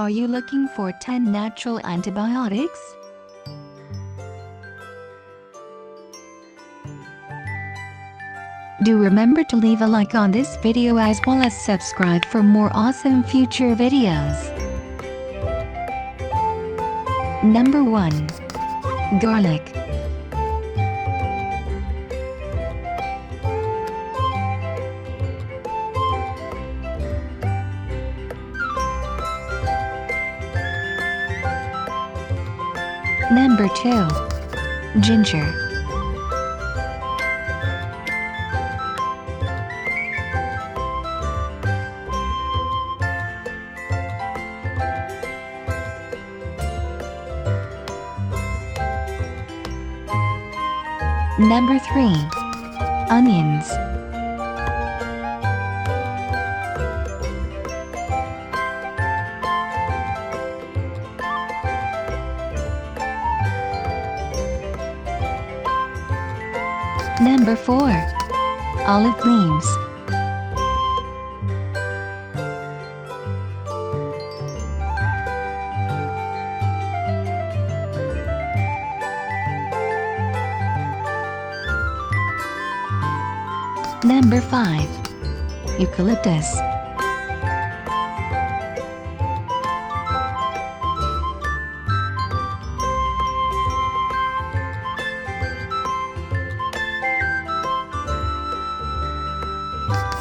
Are you looking for 10 natural antibiotics? Do remember to leave a like on this video as well as subscribe for more awesome future videos. Number 1. Garlic. Number 2. Ginger. Number 3. Onions. Number 4. Olive leaves. Number 5. Eucalyptus.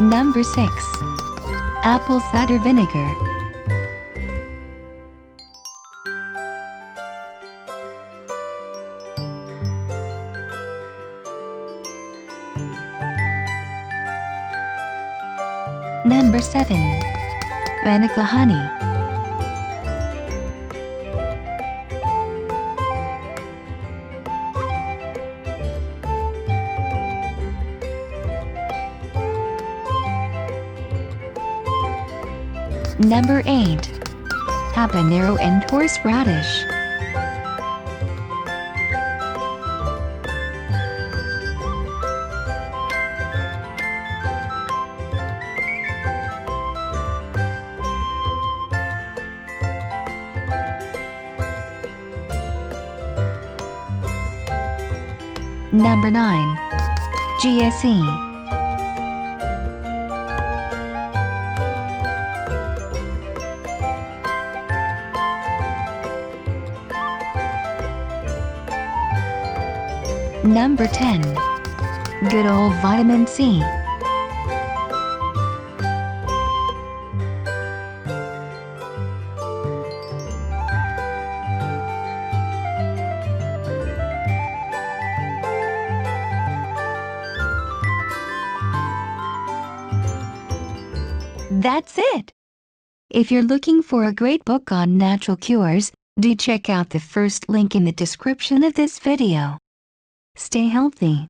Number 6. Apple cider vinegar. Number 7. MANUKA honey. Number 8. Habanero and horseradish. Number 9. GSE. Number 10. Good old vitamin C. That's it! If you're looking for a great book on natural cures, do check out the first link in the description of this video. Stay healthy.